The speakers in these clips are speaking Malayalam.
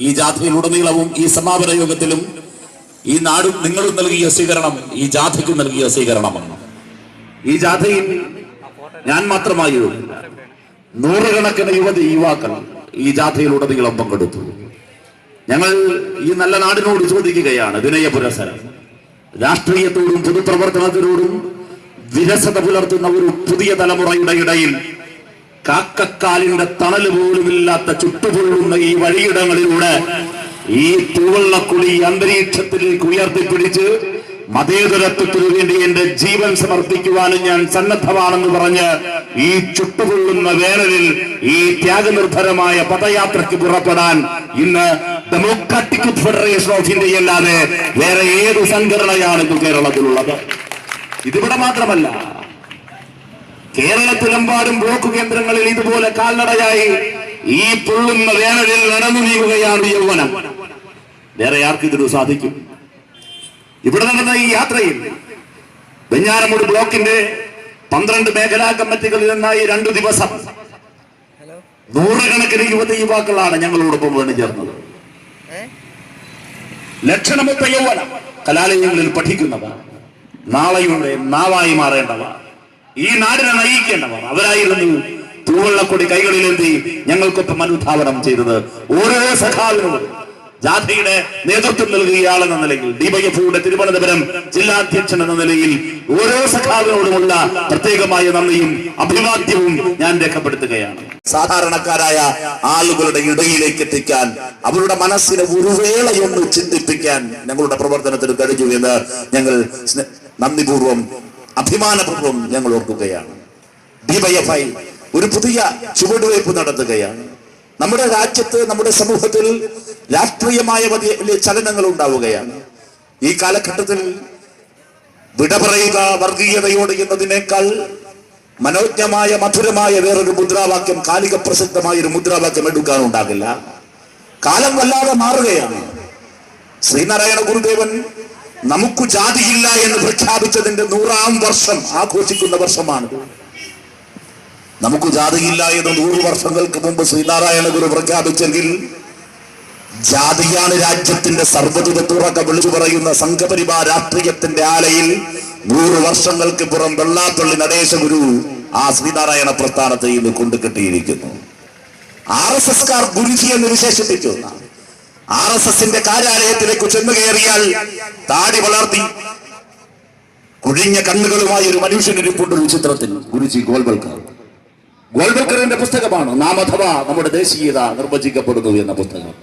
ഈ ജാഥയിലുടനീളവും ഈ സമാപന യോഗത്തിലും ഈ നാടും നിങ്ങളും നൽകിയ സ്വീകരണം ഈ ജാഥയ്ക്ക് നൽകിയ സ്വീകരണമാണ്. ഈ ജാഥയിൽ ഞാൻ മാത്രമായി നൂറുകണക്കിന് യുവാക്കൾ ഈ ജാഥയിലുടനീളം പങ്കെടുത്തു. ഞങ്ങൾ ഈ നല്ല നാടിനോട് ചോദിക്കുകയാണ് വിനയപുരസരം. രാഷ്ട്രീയത്തോടും പൊതുപ്രവർത്തനത്തിനോടും വിരസത പുലർത്തുന്ന ഒരു പുതിയ തലമുറയുടെ ഇടയിൽ കാക്കക്കാലിന്റെ തണല് പോലുമില്ലാത്ത ചുട്ടുപൊള്ളുന്ന ഈ വഴിയിടങ്ങളിലൂടെ ഈ തൂവള്ളക്കുടി അന്തരീക്ഷത്തിലേക്ക് ഉയർത്തിപ്പിടിച്ച് മതേതരത്വത്തിനു വേണ്ടി എന്റെ ജീവൻ സമർപ്പിക്കുവാനും ഞാൻ സന്നദ്ധമാണെന്ന് പറഞ്ഞ് ഈ ചുട്ടുപൊള്ളുന്ന വേനലിൽ ഈ ത്യാഗനിർഭരമായ പദയാത്രയ്ക്ക് പുറപ്പെടാൻ ഇന്ന് ഡെമോക്രാറ്റിക് ഫെഡറേഷൻ ഓഫ് ഇന്ത്യ അല്ലാതെ വേറെ ഏത് സംഘടനയാണ് ഇന്ന് കേരളത്തിലുള്ളത്? ഇതിവിടെ മാത്രമല്ല, കേരളത്തിലെമ്പാടും ബ്ലോക്ക് കേന്ദ്രങ്ങളിൽ ഇതുപോലെ കാൽനടയായി ഈ പൊള്ളുന്ന വേനലിൽ നടന്നു നീങ്ങുകയാണ് യൗവനം. വേറെ ആർക്ക് ഇതിനു സാധിക്കും? ഇവിടെ നടന്ന ഈ യാത്രയിൽ വെഞ്ഞാറമൂട് ബ്ലോക്കിന്റെ 12 മേഖലാ കമ്മിറ്റികളിൽ നിന്നായി 2 ദിവസം നൂറുകണക്കിന് യുവാക്കളാണ് ഞങ്ങളോടൊപ്പം വേണ്ടി ചേർന്നത്. ലക്ഷണമൊത്ത യൗവനം, കലാലയങ്ങളിൽ പഠിക്കുന്നവർ, നാളെയുടെ നാവായി മാറേണ്ടവർ, ഈ നാടിനെ നയിക്കേണ്ടവർ, അവരായിരുന്നു തൂവള്ളക്കൊടി കൈകളിലേന്തി ഞങ്ങൾക്കൊപ്പം അനുധാവനം ചെയ്തത്. ഓരോ സഖാവിനോടും ജാഥയുടെ നേതൃത്വം നൽകുകയാളെന്ന നിലയിൽ, ഡിവൈഎഫ്ഐയുടെ തിരുവനന്തപുരം ജില്ലാ അധ്യക്ഷൻ എന്ന നിലയിൽ ഓരോ സഖാവിനോടുമുള്ള പ്രത്യേകമായ നന്ദിയും അഭിവാദ്യവും ഞാൻ രേഖപ്പെടുത്തുകയാണ്. സാധാരണക്കാരായ ആളുകളുടെ ഇടയിലേക്ക് എത്തിക്കാൻ, അവരുടെ മനസ്സിനെ ഒരു വേളയൊന്ന് ചിന്തിപ്പിക്കാൻ ഞങ്ങളുടെ പ്രവർത്തനത്തിന് കഴിഞ്ഞു എന്ന് ഞങ്ങൾ നന്ദിപൂർവ്വം അഭിമാനപൂർവ്വം ഞങ്ങൾ ഓർക്കുകയാണ്. ഡിവൈഎഫ്ഐ ഒരു പുതിയ ചുവടുവയ്പ് നടത്തുകയാണ്. നമ്മുടെ രാജ്യത്ത്, നമ്മുടെ സമൂഹത്തിൽ രാഷ്ട്രീയമായ വലിയ ചലനങ്ങൾ ഉണ്ടാവുകയാണ്. ഈ കാലഘട്ടത്തിൽ വിട പറയുക വർഗീയതയോട് എന്നതിനേക്കാൾ മനോജ്ഞമായ മധുരമായ വേറൊരു മുദ്രാവാക്യം, കാലിക പ്രസക്തമായ ഒരു മുദ്രാവാക്യം എടുക്കാനുണ്ടാകില്ല. കാലം വല്ലാതെ മാറുകയാണ്. ശ്രീനാരായണ ഗുരുദേവൻ നമുക്ക് ജാതിയില്ല എന്ന് പ്രഖ്യാപിച്ചതിന്റെ 100ാം വർഷം ആഘോഷിക്കുന്ന വർഷമാണിത്. നമുക്ക് ജാതിയില്ല എന്ന് 100 വർഷങ്ങൾക്ക് മുമ്പ് ശ്രീനാരായണ ഗുരു പ്രഖ്യാപിച്ചെങ്കിൽ ജാതിയാണ് രാജ്യത്തിന്റെ സർവ്വതുറക്ക വിളിച്ചു പറയുന്ന സംഘപരിവാർ രാഷ്ട്രീയത്തിന്റെ ആലയിൽ 100 വർഷങ്ങൾക്ക് പുറം വെള്ളാപ്പള്ളി നടേശ ഗുരു ആ ശ്രീനാരായണ പ്രസ്ഥാനത്തെ ഇന്ന് കൊണ്ടുകെട്ടിയിരിക്കുന്നു. RSS ഗുരുജി എന്ന് വിശേഷിപ്പിക്കുന്ന RSSന്റെ കാര്യാലയത്തിലേക്ക് ചെന്നു കയറിയാൽ താടി വളർത്തി കുഴിഞ്ഞ കണ്ണുകളുമായി ഒരു മനുഷ്യനിരിപ്പുണ്ടൊരു ചിത്രത്തിൽ ഗുരുജി ഗോൾവൽക്കറിന്റെ പുസ്തകമാണ് നാം അഥവാ നമ്മുടെ ദേശീയത നിർവചിക്കപ്പെടുന്നു എന്ന പുസ്തകം.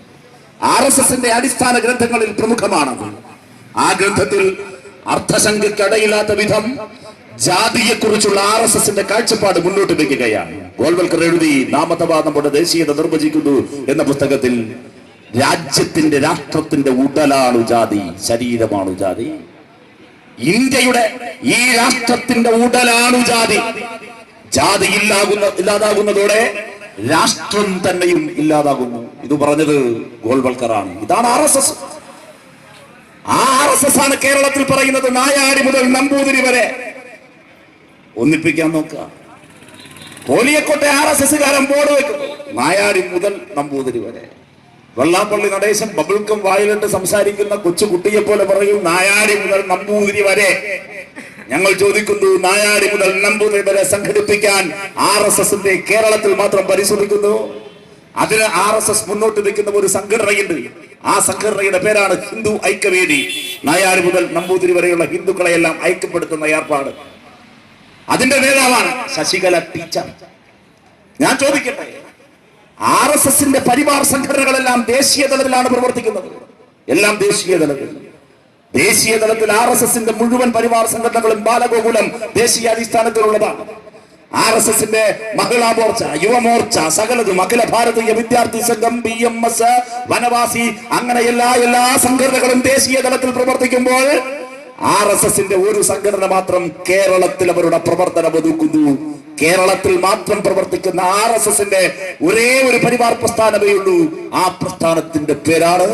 RSSന്റെ അടിസ്ഥാന ഗ്രന്ഥങ്ങളിൽ പ്രമുഖമാണത്. ആ ഗ്രന്ഥത്തിൽ അർത്ഥശങ്കയ്ക്കിടയില്ലാത്ത വിധം ജാതിയെക്കുറിച്ചുള്ള RSSന്റെ കാഴ്ചപ്പാട് മുന്നോട്ട് വയ്ക്കുകയാണ്. ഗോൾവൽക്കർ എഴുതി നാം അഥവാ നമ്മുടെ ദേശീയത നിർവചിക്കുന്നു എന്ന പുസ്തകത്തിൽ രാജ്യത്തിന്റെ, രാഷ്ട്രത്തിന്റെ ഉടലാണു ജാതി, ശരീരമാണു ജാതി. ഇന്ത്യയുടെ ഈ രാഷ്ട്രത്തിന്റെ ഉടലാണു ജാതി. ജാതി ഇല്ലാതാകുന്നതോടെ രാഷ്ട്രം തന്നെയും ഇല്ലാതാകുന്നു. ഇത് പറഞ്ഞത് ഗോൾവൽക്കറാണ്. ഇതാണ് RSS. ആ RSS ആണ് കേരളത്തിൽ പറയുന്നത് നായാടി മുതൽ നമ്പൂതിരി വരെ. ഒന്നിപ്പിക്കാൻ നോക്കുക. കോലിയക്കോട്ടെ RSSകാരൻ ബോർഡ് വെക്കുന്നു, നായാടി മുതൽ നമ്പൂതിരി വരെ. വെള്ളാപ്പള്ളി നടേശൻ ബബിൾക്കം വായിലിട്ട് സംസാരിക്കുന്ന കൊച്ചുകുട്ടിയെ പോലെ പറയും നായാടി മുതൽ നമ്പൂതിരി വരെ. ഞങ്ങൾ ചോദിക്കുന്നു, നായാടി മുതൽ നമ്പൂതിരി വരെ സംഘടിപ്പിക്കാൻ RSSന്റെ കേരളത്തിൽ മാത്രം പരിശോധിക്കുന്നു. അതിന് RSS മുന്നോട്ട് വെക്കുന്ന ഒരു സംഘടനയുണ്ട്. ആ സംഘടനയുടെ പേരാണ് ഹിന്ദു ഐക്യവേദി. നായാടി മുതൽ നമ്പൂതിരി വരെയുള്ള ഹിന്ദുക്കളെയെല്ലാം ഐക്യപ്പെടുത്തുന്ന ഏർപ്പാട്. അതിന്റെ നേതാവാണ് ശശികല ടീച്ചർ. ഞാൻ ചോദിക്കട്ടെ, RSSന്റെ പരിവാർ സംഘടനകളെല്ലാം ദേശീയ തലത്തിലാണ് പ്രവർത്തിക്കുന്നത്. എല്ലാം ദേശീയ തലത്തിൽ. ദേശീയ തലത്തിൽ RSSന്റെ മുഴുവൻ പരിവാർ സംഘടനകളും ബാലഗോകുലം ദേശീയ അടിസ്ഥാനത്തിലുള്ളതാണ്. RSSന്റെ മഹിളാ മോർച്ച, യുവമോർച്ച, സകലതും അഖില ഭാരതീയ വിദ്യാർത്ഥി സംഘം, BMS, വനവാസി, അങ്ങനെ എല്ലാ സംഘടനകളും ദേശീയ തലത്തിൽ പ്രവർത്തിക്കുമ്പോൾ RSSന്റെ ഒരു സംഘടന മാത്രം കേരളത്തിൽ അവരുടെ പ്രവർത്തനം ഒതുക്കുന്നു. കേരളത്തിൽ മാത്രം പ്രവർത്തിക്കുന്ന RSSന്റെ ഒരേ ഒരു പരിവാർ പ്രസ്ഥാനമേ ഉള്ളൂ. ആ പ്രസ്ഥാനത്തിന്റെ പേരാണ്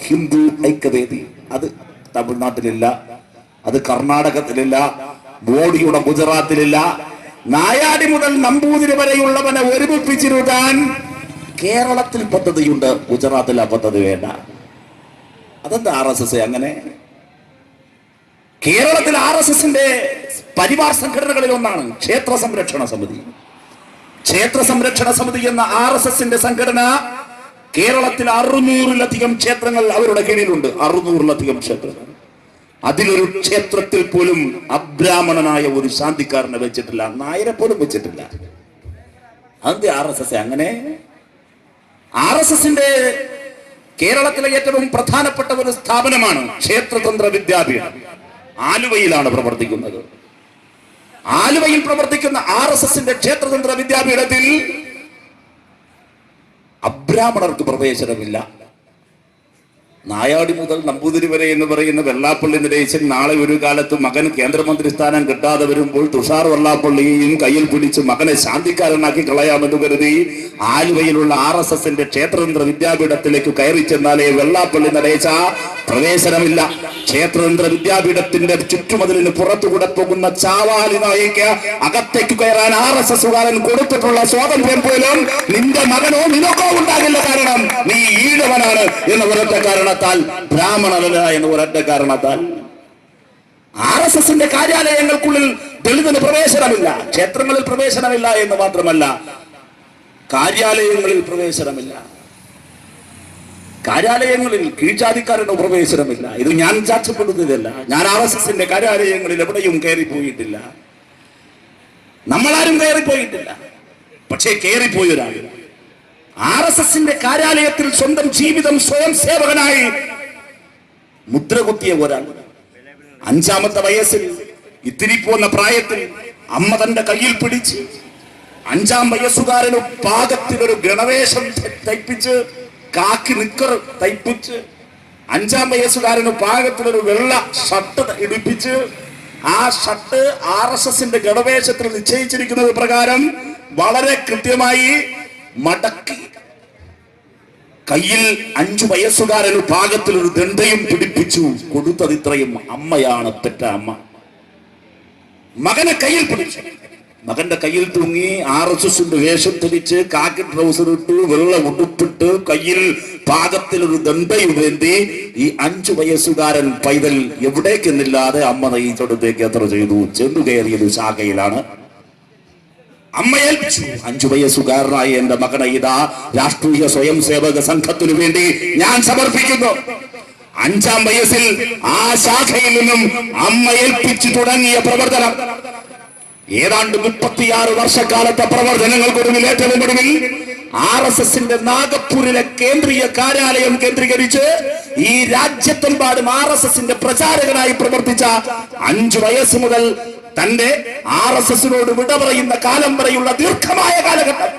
ഹിന്ദു ഐക്യവേദി. അത് തമിഴ്നാട്ടിലില്ല, അത് കർണാടകത്തിലില്ല, മോഡിയുടെ ഗുജറാത്തിലില്ല. നായാടി മുതൽ നമ്പൂതിരി വരെയുള്ളവനെ ഒരുമിപ്പിച്ചിരുത്താൻ കേരളത്തിൽ പദ്ധതിയുണ്ട്, ഗുജറാത്തിൽ ആ പദ്ധതി വേണ്ട. അതെന്താ RSS അങ്ങനെ? കേരളത്തിൽ RSSന്റെ പരിവാർ സംഘടനകളിൽ ഒന്നാണ് ക്ഷേത്ര സംരക്ഷണ സമിതി. ക്ഷേത്ര സംരക്ഷണ സമിതി എന്ന RSSന്റെ സംഘടന കേരളത്തിൽ 600-ലധികം ക്ഷേത്രങ്ങൾ അവരുടെ കീഴിലുണ്ട്. 600-ലധികം ക്ഷേത്രങ്ങൾ. അതിലൊരു ക്ഷേത്രത്തിൽ പോലും അബ്രാഹ്മണനായ ഒരു ശാന്തിക്കാരനെ വെച്ചിട്ടില്ല, നായരെ പോലും വെച്ചിട്ടില്ല. അതെന്ത് RSS അങ്ങനെ? RSSന്റെ കേരളത്തിലെ ഏറ്റവും പ്രധാനപ്പെട്ട ഒരു സ്ഥാപനമാണ് ക്ഷേത്രതന്ത്ര വിദ്യാപീഠം. ആലുവയിലാണ് പ്രവർത്തിക്കുന്നത്. ആലുവയിൽ പ്രവർത്തിക്കുന്ന RSSന്റെ ക്ഷേത്രതന്ത്ര വിദ്യാപീഠത്തിൽ അബ്രാഹ്മണർക്ക് പ്രവേശനമില്ല. നായാടി മുതൽ നമ്പൂതിരി വരെ എന്ന് പറയുന്ന വെള്ളാപ്പള്ളി നടേശൻ നാളെ ഒരു കാലത്ത് മകൻ കേന്ദ്രമന്ത്രി സ്ഥാനം കിട്ടാതെ വരുമ്പോൾ തുഷാർ വെള്ളാപ്പള്ളിയെയും കയ്യിൽ പിടിച്ച് മകനെ ശാന്തിക്കാരനാക്കി കളയാമെന്ന് കരുതി ആലുവയിലുള്ള RSSന്റെ ക്ഷേത്രതന്ത്ര വിദ്യാപീഠത്തിലേക്ക് കയറി ചെന്നാലേ വെള്ളാപ്പള്ളി നടേശ പ്രവേശനമില്ല. ക്ഷേത്രതന്ത്ര വിദ്യാപീഠത്തിന്റെ ചുറ്റുമതിലിന് പുറത്തുകൂടെ പോകുന്ന ചാവാലി നായിക്ക് അകത്തേക്ക് കയറാൻ RSSകാരൻ കൊടുത്തിട്ടുള്ള സ്വാതന്ത്ര്യം പോലും നിന്റെ മകനോ നിനക്കോ ഉണ്ടാകില്ല. കാരണം നീ ഈഴവനാണ് എന്ന ഒരൊറ്റ കാരണത്താൽ, ബ്രാഹ്മണനല്ല എന്ന ഒരൊറ്റ കാരണത്താൽ. RSSന്റെ കാര്യാലയങ്ങൾക്കുള്ളിൽ ദളിതന് പ്രവേശനമില്ല. ക്ഷേത്രങ്ങളിൽ പ്രവേശനമില്ല എന്ന് മാത്രമല്ല, കാര്യാലയങ്ങളിൽ പ്രവേശനമില്ല. കാര്യാലയങ്ങളിൽ കീഴ്ജാതിക്കാരുടെ പ്രവേശനമില്ല. ഇത് ഞാൻ ചാച്ചപ്പെടുന്നതല്ല. ഞാൻ RSSന്റെ കാര്യാലയങ്ങളിൽ എവിടെയും കയറിപ്പോയിട്ടില്ല. നമ്മളാരും കയറിപ്പോയിട്ടില്ല. പക്ഷേ കയറിപ്പോയൊരാൾ RSSന്റെ കാര്യാലയത്തിൽ സ്വന്തം ജീവിതം സ്വയം സേവകനായി മുദ്രകുത്തിയ ഒരാൾ, 5-ാമത്തെ വയസ്സിൽ ഇത്തിരി പോന്ന പ്രായത്തിൽ അമ്മ തന്റെ കയ്യിൽ പിടിച്ച് 5-ാം വയസ്സുകാരന് പാകത്തിലൊരു ഗണവേഷം തയ്പ്പിച്ച്, കാക്കി നിക്കർ തയ്പ്പിച്ച്, 5-ാം വയസ്സുകാരന് പാകത്തിലൊരു വെള്ള ഷർട്ട് ഇടിപ്പിച്ച്, ആ ഷർട്ട് RSSന്റെ ഗണവേഷത്തിൽ നിശ്ചയിച്ചിരിക്കുന്നത് പ്രകാരം വളരെ കൃത്യമായി മടക്കി കയ്യിൽ 5 വയസ്സുകാരന് പാകത്തിലൊരു ദണ്ഡയും പിടിപ്പിച്ചു. കൊടുത്തത് ഇത്രയും. അമ്മയാണ്, പെറ്റ അമ്മ. മകനെ കയ്യിൽ പിടിച്ചു. മകന്റെ കയ്യിൽ തൂങ്ങി RSSന്റെ വേഷം ധരിച്ച് കാക്കി ട്രൗസർ ഇട്ട് വെള്ള ഉടുപ്പിട്ട് കയ്യിൽ പാകത്തിലൊരു ദണ്ഡയും വേണ്ടി ഈ 5 വയസ്സുകാരൻ പൈതൽ എവിടേക്കെന്നില്ലാതെ അമ്മ നയിച്ചെടുത്തേക്ക് യാത്ര ചെയ്തു. ചെന്നു കയറിയത് ശാഖയിലാണ്. അമ്മ ഏൽപ്പിച്ചു. 5 വയസ്സുകാരനായ എന്റെ മകനെ ഇതാ രാഷ്ട്രീയ സ്വയം സേവക സംഘത്തിനു വേണ്ടി ഞാൻ സമർപ്പിക്കുന്നു. 5-ാം വയസ്സിൽ ആ ശാഖയിൽ നിന്നും അമ്മ ഏൽപ്പിച്ചു തുടങ്ങിയ പ്രവർത്തനം ഏതാണ്ട് 36 വർഷക്കാലത്തെ പ്രവർത്തനങ്ങൾക്കൊടുവിൽ ഏറ്റവും ഒടുവിൽ RSSന്റെ നാഗപ്പൂരിലെ കേന്ദ്രീയ കാര്യാലയം കേന്ദ്രീകരിച്ച് ഈ രാജ്യത്തെമ്പാടും RSSന്റെ പ്രചാരകനായി പ്രവർത്തിച്ച 5 വയസ്സ് മുതൽ തന്റെ RSSനോട് വിട പറയുന്ന കാലം വരെയുള്ള ദീർഘമായ കാലഘട്ടം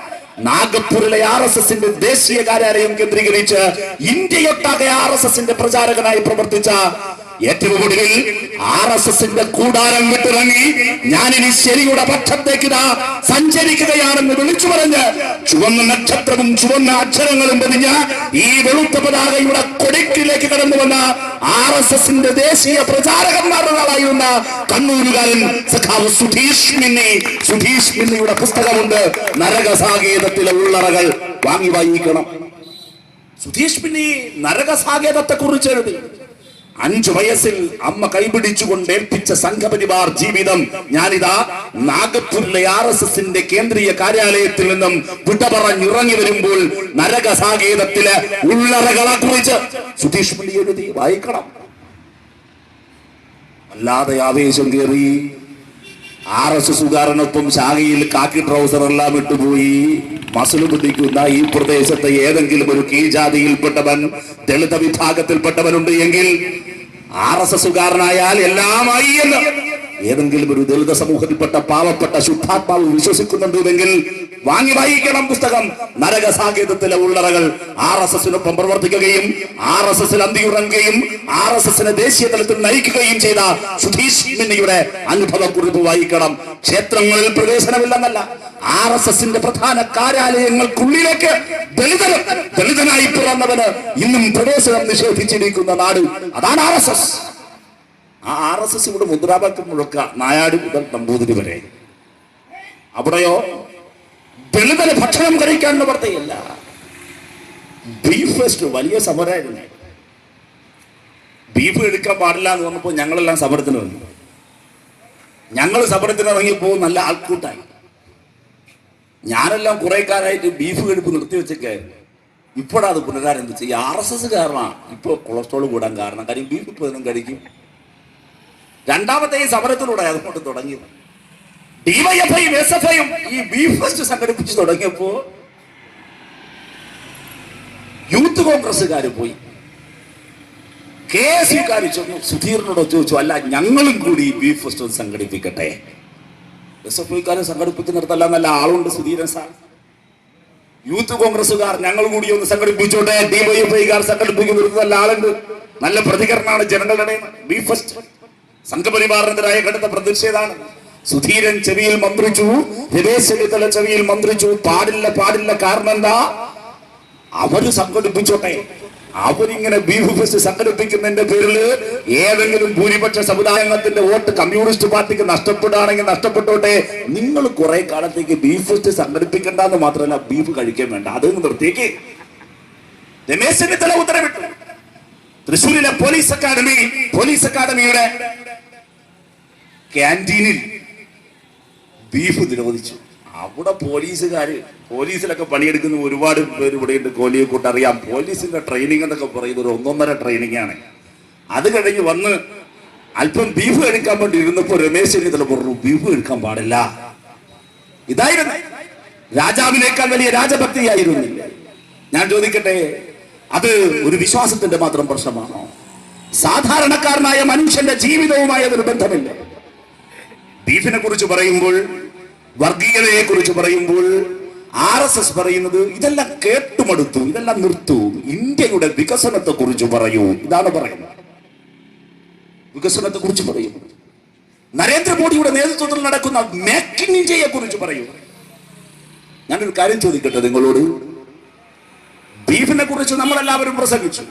നാഗപ്പൂരിലെ RSSന്റെ ദേശീയ കാര്യാലയം കേന്ദ്രീകരിച്ച് ഇന്ത്യയൊട്ടാകെ RSSന്റെ പ്രചാരകനായി പ്രവർത്തിച്ച ഏറ്റവും ഒടുവിൽ RSSന്റെ കൂടാരം വിട്ടിറങ്ങി ഞാനിനി ശരിയുടെ പക്ഷത്തേക്ക് സഞ്ചരിക്കുകയാണെന്ന് വിളിച്ചു പറഞ്ഞ് ചുവന്ന നക്ഷത്രവും ചുവന്ന അക്ഷരങ്ങളും പതിഞ്ഞ ഈ വെളുത്ത പതാകയുടെ കൊടിക്കിലേക്ക് കടന്നു വന്ന RSSന്റെ ദേശീയ പ്രചാരകന്മാരുകളായിരുന്ന കണ്ണൂരുകാരൻ സഖാവ് സുധീഷ് മിന്നിയുടെ പുസ്തകമുണ്ട്. നരകസാകേതത്തിലെ ഉള്ളറകൾ വാങ്ങി വായിക്കണം. സുധീഷ് മിന്നി നരകസാകേതത്തെ കുറിച്ച് എഴുതി. 5 വയസ്സിൽ അമ്മ കൈപിടിച്ചുകൊണ്ട് ഏൽപ്പിച്ച സംഘപരിവാർ ജീവിതം ഞാനിതാ നാഗപ്പൂരിലെ RSSന്റെ കേന്ദ്രീയ കാര്യാലയത്തിൽ നിന്നും വിട പറഞ്ഞിറങ്ങി വരുമ്പോൾ നരകസാകേതത്തിലെ ഉള്ളറകളെ കുറിച്ച് സുധീഷ് പിള്ളി എഴുതി. വായിക്കണം. അല്ലാതെ ആവേശം കയറി RSSകാരനൊപ്പം ശാഖയിൽ കാക്കി ട്രൗസർ എല്ലാം ഇട്ടുപോയി മസിൽ പിടിക്കുന്ന ഈ പ്രദേശത്തെ ഏതെങ്കിലും ഒരു കീഴ്ജാതിയിൽപ്പെട്ടവൻ, ദളിത വിഭാഗത്തിൽപ്പെട്ടവനുണ്ട് എങ്കിൽ RSSകാരനായാൽ എല്ലാമായി എന്ന് ഏതെങ്കിലും ഒരു ദളിത സമൂഹത്തിൽപ്പെട്ട പാവപ്പെട്ട ശുദ്ധാത്മാവ് വിശ്വസിക്കുന്നുണ്ടെങ്കിൽ വാങ്ങി വായിക്കണം പുസ്തകം. നരകസാകേതത്തിലെ ഉള്ളറകൾ. RSSനൊപ്പം പ്രവർത്തിക്കുകയും RSSൽ അന്തിയുറങ്ങുകയും RSSനെ ദേശീയ തലത്തിൽ നയിക്കുകയും ചെയ്ത സുധീഷ് മിന്നിയുടെ അനുഭവക്കുറിപ്പ് വായിക്കണം. ക്ഷേത്രങ്ങളിൽ പ്രവേശനമില്ലെന്നല്ല, RSSന്റെ പ്രധാന കാര്യാലയങ്ങൾക്കുള്ളിലേക്ക് ദളിതനായി പിറന്നവന് ഇന്നും പ്രവേശനം നിഷേധിച്ചിരിക്കുന്ന നാട് അതാണ് RSS. ആ RSS ഇവിടെ മുദ്രാവാക്യം മുഴക്കുക നായാടി മുതൽ നമ്പൂതിരി വരെ. അവിടെയോ ദളിതന് ഭക്ഷണം കഴിക്കാൻ നിവർത്തിയില്ല. ബീഫ് ഫെസ്റ്റ് വലിയ സമരമായിരുന്നു. ബീഫ് എടുക്കാൻ പാടില്ല എന്ന് പറഞ്ഞപ്പോൾ ഞങ്ങളെല്ലാം സമരത്തിന് വന്നു. ഞങ്ങൾ സമരത്തിന് ഇറങ്ങിയപ്പോൾ നല്ല ആൾക്കൂട്ടായി. ഞാനെല്ലാം കുറെ കാലമായിട്ട് ബീഫ് കഴിപ്പ് നിർത്തിവെച്ചൊക്കെയായിരുന്നു. ഇപ്പോഴാണ് അത് പുനരാരംഭിച്ച്. ഈ RSS കാരണമാണ് ഇപ്പോൾ കൊളസ്ട്രോൾ കൂടാൻ കാരണം. കാര്യം ബീഫ് ഇപ്പോൾ കഴിക്കും. രണ്ടാമത്തെ ഈ സമരത്തിലൂടെ അതുകൊണ്ട് തുടങ്ങിയത്. DYFIയും SFIയും ഈ ബീഫ് ഫെസ്റ്റ് സംഘടിപ്പിച്ച് തുടങ്ങിയപ്പോ യൂത്ത് കോൺഗ്രസ്സുകാർ പോയി KSUക്കാർ ചെന്നു സുധീറിനോട് ചോദിച്ചു, അല്ല ഞങ്ങളും കൂടി ഈ ബീഫ് ഫെസ്റ്റ് സംഘടിപ്പിക്കട്ടെ. SFIക്കാരെ സംഘടിപ്പിക്കുന്നിടത്തല്ല നല്ല ആളുണ്ട് സുധീരൻ സാർ. യൂത്ത് കോൺഗ്രസ്സുകാർ ഞങ്ങൾ കൂടി ഒന്ന് സംഘടിപ്പിച്ചോട്ടെ. DYFIക്കാർ സംഘടിപ്പിക്കുന്നിടത്ത് നല്ല ആളുണ്ട്, നല്ല പ്രതികരണമാണ് ജനങ്ങളുടെ. ബീഫ് ഫെസ്റ്റ് സംഘപരിവാറിനെതിരായ കടുത്ത പ്രതിഷേധാണ്. സുധീരൻ ചെവിയിൽ മന്ത്രിച്ചു, രമേശ് ചെന്നിത്തല ചെവിയിൽ മന്ത്രിച്ചു, പാടില്ല പാടില്ല. കാരണം എന്താ? അവര് സംഘടിപ്പിച്ചോട്ടെ. അവരിങ്ങനെ ബീഫ് ഫെസ്റ്റ് സംഘടിപ്പിക്കുന്നതിന്റെ പേരിൽ ഏതെങ്കിലും ഭൂരിപക്ഷ സമുദായത്തിന്റെ വോട്ട് കമ്മ്യൂണിസ്റ്റ് പാർട്ടിക്ക് നഷ്ടപ്പെടുകയാണെങ്കിൽ നഷ്ടപ്പെട്ടോട്ടെ. നിങ്ങൾ കുറെ കാലത്തേക്ക് ബീഫ് ഫെസ്റ്റ് സംഘടിപ്പിക്കേണ്ടെന്ന് മാത്രമല്ല, ബീഫ് കഴിക്കാൻ വേണ്ട, അത് നിർത്തിയേക്ക്. രമേശ് ചെന്നിത്തല ഉത്തരവിട്ടു. തൃശ്ശൂരിലെ പോലീസ് അക്കാദമിയുടെ ക്യാൻറ്റീനിൽ ബീഫ് നിരോധിച്ചു. അവിടെ പോലീസിലൊക്കെ പണിയെടുക്കുന്ന ഒരുപാട് പേര് ഇവിടെയുണ്ട്. കോലിയെക്കൂട്ട് അറിയാം. പോലീസിന്റെ ട്രെയിനിങ് എന്നൊക്കെ പറയുന്നത് ഒരു 1.5 ട്രെയിനിങ് ആണ്. അത് കഴിഞ്ഞ് വന്ന് അല്പം ബീഫ് കഴിക്കാൻ വേണ്ടി ഇരുന്നപ്പോൾ രമേശ് ചെന്നിത്തല പറഞ്ഞു, ബീഫ് കഴിക്കാൻ പാടില്ല. ഇതായിരുന്നു രാജാവിനേക്കാൾ വലിയ രാജഭക്തിയായിരുന്നില്ല. ഞാൻ ചോദിക്കട്ടെ, അത് ഒരു വിശ്വാസത്തിന്റെ മാത്രം പ്രശ്നമാണോ? സാധാരണക്കാരനായ മനുഷ്യന്റെ ജീവിതവുമായി അതൊരു ബന്ധമില്ല. ബീഫിനെ കുറിച്ച് പറയുമ്പോൾ, വർഗീയതയെ കുറിച്ച് പറയുമ്പോൾ RSS പറയുന്നത് ഇതെല്ലാം കേട്ടുമടുത്തു, ഇതെല്ലാം നിർത്തൂ, ഇന്ത്യയുടെ വികസനത്തെ കുറിച്ച് പറയൂ. ഇതാണ് പറയുന്നത്. വികസനത്തെ കുറിച്ച് പറയൂ. നരേന്ദ്രമോദിയുടെ നേതൃത്വത്തിൽ നടക്കുന്ന മേക്ക് ഇൻ ഇന്ത്യയെ കുറിച്ച് പറയൂ. ഞാനൊരു കാര്യം ചോദിക്കട്ടെ നിങ്ങളോട്. ബീഫിനെ കുറിച്ച് നമ്മളെല്ലാവരും പ്രസംഗിച്ചു.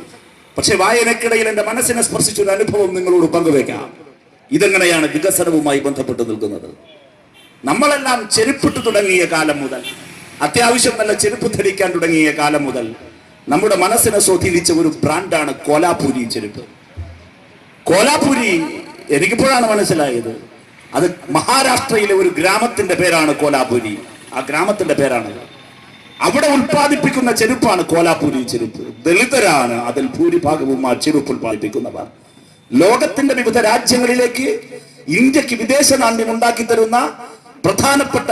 പക്ഷെ വായനക്കിടയിൽ എന്റെ മനസ്സിനെ സ്പർശിച്ചൊരു അനുഭവം നിങ്ങളോട് പങ്കുവെക്കാം. ഇതെങ്ങനെയാണ് വികസനവുമായി ബന്ധപ്പെട്ട് നിൽക്കുന്നത്? നമ്മളെല്ലാം ചെരുപ്പിട്ട് തുടങ്ങിയ കാലം മുതൽ, അത്യാവശ്യം നല്ല ചെരുപ്പ് ധരിക്കാൻ തുടങ്ങിയ കാലം മുതൽ നമ്മുടെ മനസ്സിനെ സ്വാധീനിച്ച ഒരു ബ്രാൻഡാണ് കോലാപൂരി ചെരുപ്പ്. കോലാപൂരി എനിക്കിപ്പോഴാണ് മനസ്സിലായത്. അത് മഹാരാഷ്ട്രയിലെ ഒരു ഗ്രാമത്തിന്റെ പേരാണ് കോലാപൂരി. ആ ഗ്രാമത്തിന്റെ പേരാണ്. അവിടെ ഉൽപ്പാദിപ്പിക്കുന്ന ചെരുപ്പാണ് കോലാപൂരി ചെരുപ്പ്. ദളിതരാണ് അതിൽ ഭൂരിഭാഗവും ആ ചെരുപ്പ് ഉൽപ്പാദിപ്പിക്കുന്നവർ. ലോകത്തിന്റെ വിവിധ രാജ്യങ്ങളിലേക്ക് ഇന്ത്യക്ക് വിദേശ നാണ്യം ഉണ്ടാക്കി തരുന്ന പ്രധാനപ്പെട്ട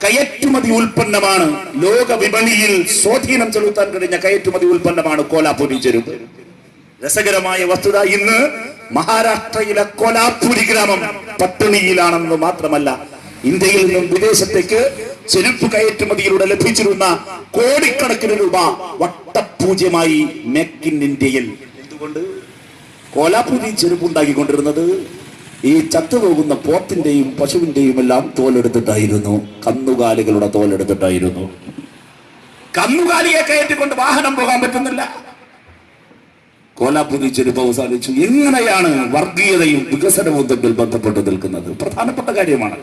കയറ്റുമതി ഉൽപ്പന്നമാണ്, ലോക വിപണിയിൽ സ്വാധീനം ചെലുത്താൻ കഴിഞ്ഞ കയറ്റുമതി ഉൽപ്പന്നമാണ് കോലാപൂരി ചെരുപ്പ്. രസകരമായ വസ്തുത, ഇന്ന് മഹാരാഷ്ട്രയിലെ കോലാപൂരി ഗ്രാമം പട്ടിണിയിലാണെന്ന് മാത്രമല്ല, ഇന്ത്യയിൽ നിന്നും വിദേശത്തേക്ക് ചെരുപ്പ് കയറ്റുമതിയിലൂടെ ലഭിച്ചിരുന്ന കോടിക്കണക്കിന് രൂപ വട്ടപൂജ്യമായി മേക്ക് ഇൻ ഇന്ത്യയിൽ. എന്തുകൊണ്ട്? കോലാപൂരി ചെരുപ്പ് ഉണ്ടാക്കിക്കൊണ്ടിരുന്നത് ഈ ചത്തുപോകുന്ന പോത്തിന്റെയും പശുവിന്റെയും എല്ലാം തോലെടുത്തിട്ടായിരുന്നു. കന്നുകാലികളുടെ തോലെടുത്തിട്ടായിരുന്നു. കന്നുകാലിയെ കയറ്റിക്കൊണ്ട് വാഹനം പോകാൻ പറ്റുന്നില്ല. കോലാപൂരി ചെരുപ്പ് അവസാനിച്ചു. എങ്ങനെയാണ് വർഗീയതയും വികസനവും തമ്മിൽ ബന്ധപ്പെട്ട് നിൽക്കുന്നത്? പ്രധാനപ്പെട്ട കാര്യമാണ്.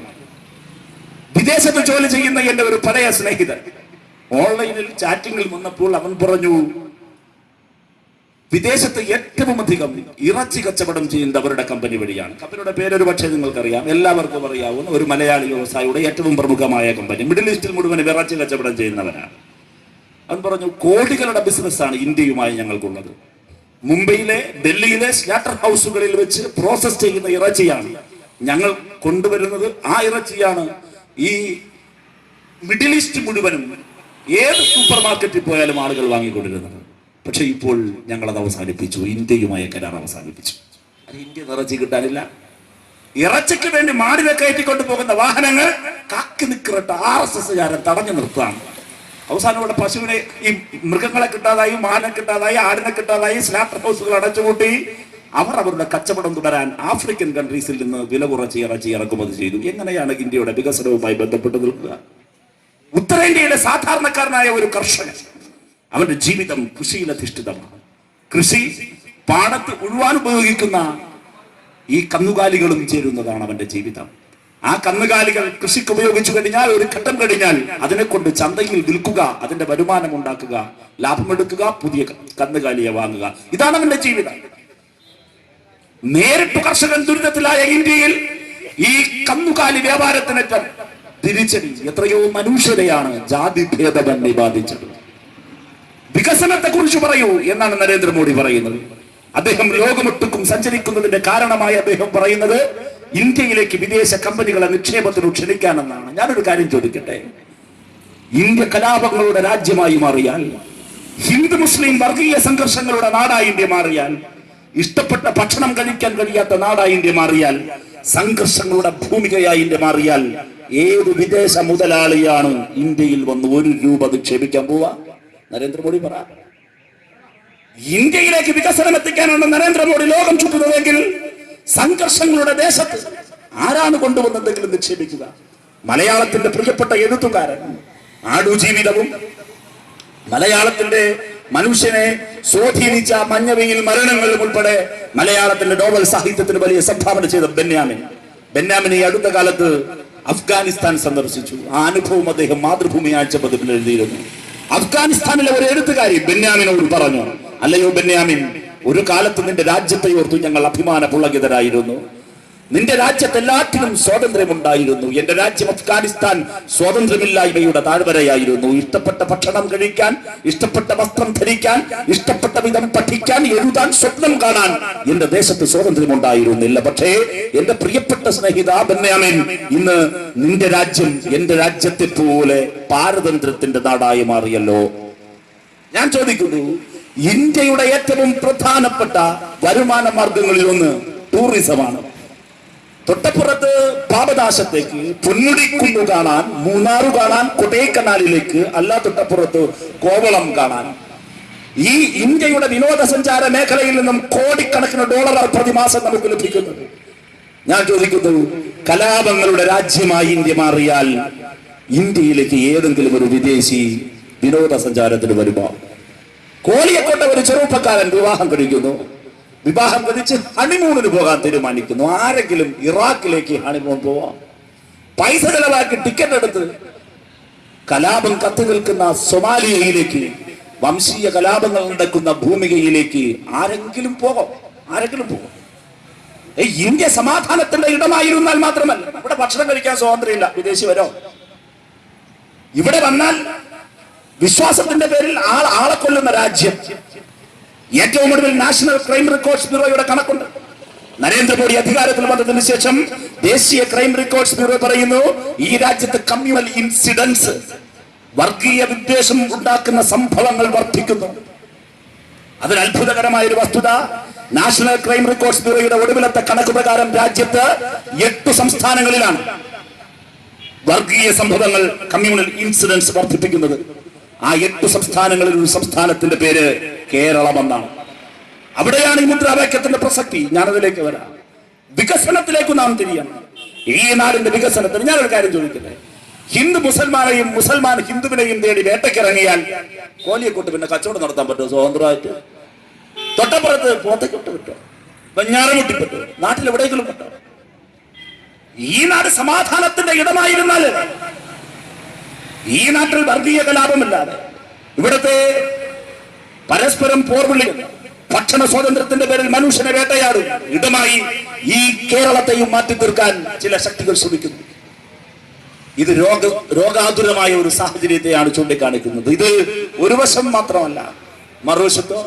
വിദേശത്ത് ജോലി ചെയ്യുന്ന എന്റെ ഒരു പഴയ സ്നേഹിതൻ ഓൺലൈനിൽ ചാറ്റിങ്ങിൽ വന്നപ്പോൾ അവൻ പറഞ്ഞു, വിദേശത്ത് ഏറ്റവും അധികം ഇറച്ചി കച്ചവടം ചെയ്യുന്നത് അവരുടെ കമ്പനി വഴിയാണ്. കമ്പനിയുടെ പേരൊരു പക്ഷേ നിങ്ങൾക്കറിയാം, എല്ലാവർക്കും അറിയാവുന്ന ഒരു മലയാളി വ്യവസായിയുടെ ഏറ്റവും പ്രമുഖമായ കമ്പനി. മിഡിൽ ഈസ്റ്റിൽ മുഴുവൻ ഇറച്ചി കച്ചവടം ചെയ്യുന്നവരാണ്. അവൻ പറഞ്ഞു, കോടികളുടെ ബിസിനസ്സാണ് ഇന്ത്യയുമായി ഞങ്ങൾക്കുള്ളത്. മുംബൈയിലെ, ഡൽഹിയിലെ സ്ലാറ്റർ ഹൗസുകളിൽ വെച്ച് പ്രോസസ് ചെയ്യുന്ന ഇറച്ചിയാണ് ഞങ്ങൾ കൊണ്ടുവരുന്നത്. ആ ഇറച്ചിയാണ് ഈ മിഡിൽ ഈസ്റ്റ് മുഴുവനും ഏത് സൂപ്പർ മാർക്കറ്റിൽ പോയാലും ആളുകൾ വാങ്ങിക്കൊണ്ടിരുന്നത്. പക്ഷെ ഇപ്പോൾ ഞങ്ങൾ അത് അവസാനിപ്പിച്ചു. ഇന്ത്യയുമായ കരാർ അവസാനിപ്പിച്ചു. ഇന്ത്യ ഇറച്ചി കിട്ടാനില്ല. ഇറച്ചിക്ക് വേണ്ടി മാടിനെ കയറ്റിക്കൊണ്ട് പോകുന്ന വാഹനങ്ങൾ കാക്കി നിൽക്കട്ടെ RSSകാരൻ തടഞ്ഞു നിർത്തുകയാണ്. അവസാനം ഇവിടെ പശുവിനെ, ഈ മൃഗങ്ങളെ കിട്ടാതായി, മാനെ കിട്ടാതായി, ആടിനെ കിട്ടാതായി, സ്ലാറ്റർ ഹൗസുകൾ അടച്ചുപൂട്ടി അവർ അവരുടെ കച്ചവടം തുടരാൻ ആഫ്രിക്കൻ കൺട്രീസിൽ നിന്ന് വില കുറച്ച് ഇറച്ചി ഇറക്കുമതി ചെയ്തു. എങ്ങനെയാണ് ഇന്ത്യയുടെ വികസനവുമായി ബന്ധപ്പെട്ട് നിൽക്കുക? ഉത്തരേന്ത്യയിലെ സാധാരണക്കാരനായ ഒരു കർഷകൻ, അവന്റെ ജീവിതം കൃഷിയിൽ അധിഷ്ഠിതമാണ്. കൃഷി, പാടത്ത് ഉഴുവാൻ ഉപയോഗിക്കുന്ന ഈ കന്നുകാലികളും ചേരുന്നതാണ് അവന്റെ ജീവിതം. ആ കന്നുകാലികൾ കൃഷിക്ക് ഉപയോഗിച്ചു കഴിഞ്ഞാൽ ഒരു ഘട്ടം കഴിഞ്ഞാൽ അതിനെ കൊണ്ട് ചന്തയിൽ വിൽക്കുക, അതിന്റെ വരുമാനം ഉണ്ടാക്കുക, ലാഭമെടുക്കുക, പുതിയ കന്നുകാലിയെ വാങ്ങുക. ഇതാണ് അവന്റെ ജീവിതം. നേരിട്ട് കർഷകൻ ദുരിതത്തിലായ ഇന്ത്യയിൽ ഈ കന്നുകാലി വ്യാപാരത്തിനേറ്റ തിരിച്ചടി എത്രയോ മനുഷ്യരെയാണ് ജാതി ഭേദമന്യേ ബാധിച്ചത്. വികസനത്തെ കുറിച്ച് പറയൂ എന്നാണ് നരേന്ദ്രമോദി പറയുന്നത്. അദ്ദേഹം ലോകമൊട്ടുക്കും സഞ്ചരിക്കുന്നതിന്റെ കാരണമായി അദ്ദേഹം പറയുന്നത് ഇന്ത്യയിലേക്ക് വിദേശ കമ്പനികളെ നിക്ഷേപത്തിന് ക്ഷണിക്കാനെന്നാണ്. ഞാനൊരു കാര്യം ചോദിക്കട്ടെ, ഇന്ത്യ കലാപങ്ങളുടെ രാജ്യമായി മാറിയാൽ, ഹിന്ദു മുസ്ലിം വർഗീയ സംഘർഷങ്ങളുടെ നാടായി ഇന്ത്യ മാറിയാൽ, ഇഷ്ടപ്പെട്ട ഭക്ഷണം കഴിക്കാൻ കഴിയാത്ത നാടായി ഇന്ത്യ മാറിയാൽ, സംഘർഷങ്ങളുടെ ഭൂമികയായി ഇന്ത്യ മാറിയാൽ, ഏത് വിദേശ മുതലാളിയാണ് ഇന്ത്യയിൽ വന്ന് 1 രൂപ നിക്ഷേപിക്കാൻ പോവാ? നരേന്ദ്രമോദി പറ. ഇന്ത്യയിലേക്ക് വികസനം എത്തിക്കാനാണ് നരേന്ദ്രമോദി ലോകം ചുറ്റുന്നതെങ്കിൽ സംഘർഷങ്ങളുടെ ദേശത്ത് ആരാണ് കൊണ്ടുവന്നെന്തെങ്കിലും നിക്ഷേപിക്കുക? മലയാളത്തിന്റെ പ്രിയപ്പെട്ട എഴുത്തുകാരൻ ആടുജീവിതവും മലയാളത്തിന്റെ മനുഷ്യനെ സ്വാധീനിച്ച മഞ്ഞവെയിൽ മരണങ്ങളും ഉൾപ്പെടെ മലയാളത്തിന്റെ നോവൽ സാഹിത്യത്തിന് വലിയ സംഭാവന ചെയ്ത ബെന്യാമിൻ ഈ അടുത്ത കാലത്ത് അഫ്ഗാനിസ്ഥാൻ സന്ദർശിച്ചു. ആ അനുഭവം അദ്ദേഹം മാതൃഭൂമി ആഴ്ചപ്പതിപ്പിൽ എഴുതിയിരുന്നു. അഫ്ഗാനിസ്ഥാനിലെ ഒരു എഴുത്തുകാരി ബെന്യാമിനോട് പറഞ്ഞു, അല്ലയോ ബെന്യാമിൻ, ഒരു കാലത്ത് നിന്റെ രാജ്യത്തെ ഓർത്തു ഞങ്ങൾ അഭിമാന പുളകിതരായിരുന്നു. നിന്റെ രാജ്യത്ത് എല്ലാറ്റിനും സ്വാതന്ത്ര്യമുണ്ടായിരുന്നു. എന്റെ രാജ്യം അഫ്ഗാനിസ്ഥാൻ സ്വാതന്ത്ര്യമില്ലായ്മയുടെ താഴ്വരയായിരുന്നു. ഇഷ്ടപ്പെട്ട ഭക്ഷണം കഴിക്കാൻ, ഇഷ്ടപ്പെട്ട വസ്ത്രം ധരിക്കാൻ, ഇഷ്ടപ്പെട്ട വിധം പഠിക്കാൻ, എഴുതാൻ, സ്വപ്നം കാണാൻ എന്റെ ദേശത്ത് സ്വാതന്ത്ര്യമുണ്ടായിരുന്നില്ല. പക്ഷേ എന്റെ പ്രിയപ്പെട്ട സ്നേഹിത ബെന്യാമിൻ, ഇന്ന് നിന്റെ രാജ്യം എന്റെ രാജ്യത്തെ പോലെ പാരതന്ത്ര്യത്തിന്റെ നാടായി മാറിയല്ലോ. ഞാൻ ചോദിക്കുന്നു, ഇന്ത്യയുടെ ഏറ്റവും പ്രധാനപ്പെട്ട വരുമാന മാർഗങ്ങളിൽ ഒന്ന് ടൂറിസമാണ്. തൊട്ടപ്പുറത്ത് പാപനാശത്തേക്ക്, പൊന്മുടിക്കുന്ന് കാണാൻ, മൂന്നാറ് കാണാൻ, കൊടൈക്കനാലിലേക്ക്, അല്ല തൊട്ടപ്പുറത്ത് കോവളം കാണാൻ. ഈ ഇന്ത്യയുടെ വിനോദസഞ്ചാര മേഖലയിൽ നിന്നും കോടിക്കണക്കിന് ഡോളറാണ് പ്രതിമാസം നമുക്ക് ലഭിക്കുന്നത്. ഞാൻ ചോദിക്കുന്നു, കലാപങ്ങളുടെ രാജ്യമായി ഇന്ത്യ മാറിയാൽ ഇന്ത്യയിലേക്ക് ഏതെങ്കിലും ഒരു വിദേശി വിനോദസഞ്ചാരത്തിന് വരുമോ? കോളിയക്കോട്ടെ ഒരു ചെറുപ്പക്കാരൻ വിവാഹം കഴിക്കുന്നു. വിവാഹം കഴിച്ച് ഹണിമൂണിന് പോകാൻ തീരുമാനിക്കുന്നു. ആരെങ്കിലും ഇറാഖിലേക്ക് ഹണിമൂൺ പോവാം? പൈസ ചെലവാക്കി ടിക്കറ്റ് എടുത്ത് കലാപം കത്തി നിൽക്കുന്ന സൊമാലിയയിലേക്ക്, വംശീയ കലാപങ്ങൾ നടക്കുന്ന ഭൂമികയിലേക്ക് ആരെങ്കിലും പോകും? ഇന്ത്യ സമാധാനത്തിന്റെ ഇടമായിരുന്നാൽ മാത്രമല്ല, ഇവിടെ ഭക്ഷണം കഴിക്കാൻ സ്വാതന്ത്ര്യമില്ല. വിദേശി വരോ? ഇവിടെ വന്നാൽ വിശ്വാസത്തിന്റെ പേരിൽ ആളെ കൊല്ലുന്ന രാജ്യം. ഏറ്റവും ഒടുവിൽ നാഷണൽ ക്രൈം റെക്കോർഡ്സ് ബ്യൂറോയുടെ കണക്കുണ്ട്. നരേന്ദ്രമോദി അധികാരത്തിൽ വന്നതിന് ശേഷം ദേശീയ ക്രൈം റെക്കോർഡ്സ് ബ്യൂറോ പറയുന്നു, ഈ രാജ്യത്ത് കമ്മ്യൂണൽ ഇൻസിഡൻസ്, വർഗീയ വിദ്വേഷം ഉണ്ടാക്കുന്ന സംഭവങ്ങൾ വർദ്ധിക്കുന്നു. അതിൽ അത്ഭുതകരമായ ഒരു വസ്തുത, നാഷണൽ ക്രൈം റെക്കോർഡ്സ് ബ്യൂറോയുടെ ഒടുവിലത്തെ കണക്ക് പ്രകാരം രാജ്യത്ത് 8 സംസ്ഥാനങ്ങളിലാണ് വർഗീയ സംഭവങ്ങൾ, കമ്മ്യൂണൽ ഇൻസിഡൻസ് വർദ്ധിപ്പിക്കുന്നത്. ആ 8 സംസ്ഥാനങ്ങളിൽ ഒരു സംസ്ഥാനത്തിന്റെ പേര് കേരളം എന്നാണ്. അവിടെയാണ് ഈ മുദ്രാവാക്യത്തിന്റെ പ്രസക്തി. ഞാനതിലേക്ക് വരാം. വികസനത്തിലേക്ക് നാം തിരിയണം. ഈ നാടിന്റെ വികസനത്തിന് ഞാനൊരു കാര്യം ചോദിക്കട്ടെ, ഹിന്ദു മുസൽമാനെയും മുസൽമാൻ ഹിന്ദുവിനെയും തേടി വേട്ടക്കിറങ്ങിയാൽ കോലിയെക്കൂട്ട് പിന്നെ കച്ചവടം നടത്താൻ പറ്റുമോ സ്വതന്ത്രമായിട്ട്? തൊട്ടപ്പുറത്ത് പോത്തക്കെട്ട് പറ്റുമോ? വെഞ്ഞാറമുട്ടി പറ്റുമോ? നാട്ടിൽ എവിടെയെങ്കിലും പറ്റുമോ? ഈ നാട് സമാധാനത്തിന്റെ ഇടമായിരുന്നാൽ, ഈ നാട്ടിൽ വർഗീയ കലാപമില്ലാതെ, ഇവിടുത്തെ പരസ്പരം പോർവിളികൾ, ഭക്ഷണ സ്വാതന്ത്ര്യത്തിന്റെ പേരിൽ മനുഷ്യനെ വേട്ടയാടും ഇടമായി ഈ കേരളത്തെയും മാറ്റി തീർക്കാൻ ചില ശക്തികൾ ശ്രമിക്കുന്നു. ഇത് രോഗാതുരമായ ഒരു സാഹചര്യത്തെയാണ് ചൂണ്ടിക്കാണിക്കുന്നത്. ഇത് ഒരു വശം മാത്രമല്ല, മറുവശത്തോ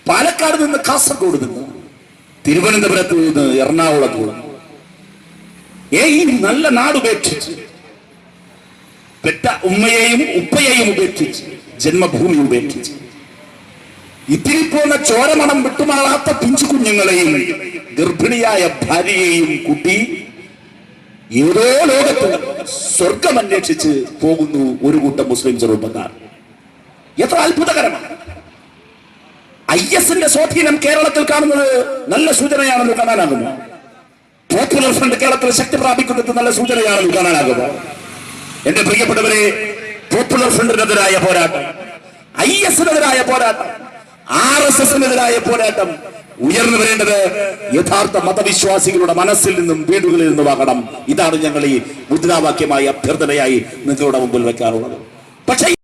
പാലക്കാട് നിന്ന് കാസർഗോഡ് നിന്ന്, തിരുവനന്തപുരത്ത് നിന്ന് എറണാകുളത്ത് നിന്ന്, ഈ നല്ല നാടുപേക്ഷിച്ച്, പെറ്റ ഉമ്മയെയും ഉപ്പയെയും ഉപേക്ഷിച്ച്, ജന്മഭൂമി ഉപേക്ഷിച്ച്, ഇത്തിരി പോന്ന ചോരമണം വിട്ടുമാറാത്ത പിഞ്ചു കുഞ്ഞുങ്ങളെയും ഗർഭിണിയായ ഭാര്യയെയും കുട്ടി ഏതോ ലോകത്ത് സ്വർഗം അന്വേഷിച്ച് പോകുന്നു ഒരു കൂട്ടം മുസ്ലിം ചെറുപ്പക്കാർ. എത്ര അത്ഭുതകരമാണ്! IS-ന്റെ സ്വാധീനം കേരളത്തിൽ കാണുന്നത് നല്ല സൂചനയാണെന്ന് കാണാനാകുമോ? പോപ്പുലർ ഫ്രണ്ട് കേരളത്തിൽ ശക്തി പ്രാപിക്കുന്നത് നല്ല സൂചനയാണെന്ന് കാണാനാകുമോ? എന്റെ പ്രിയപ്പെട്ടവരെ, പോപ്പുലർ ഫ്രണ്ടിനെതിരായ പോരാട്ടം, IS-നെതിരായ പോരാട്ടം, RSS-നെതിരായ പോരാട്ടം ഉയർന്നു വരേണ്ടത് യഥാർത്ഥ മതവിശ്വാസികളുടെ മനസ്സിൽ നിന്നും വീടുകളിൽ നിന്നുമാകണം. ഇതാണ് ഞങ്ങൾ ഈ മുദ്രാവാക്യമായി അഭ്യർത്ഥനയായി നിങ്ങളുടെ മുമ്പിൽ വെക്കാറുള്ളത്. പക്ഷേ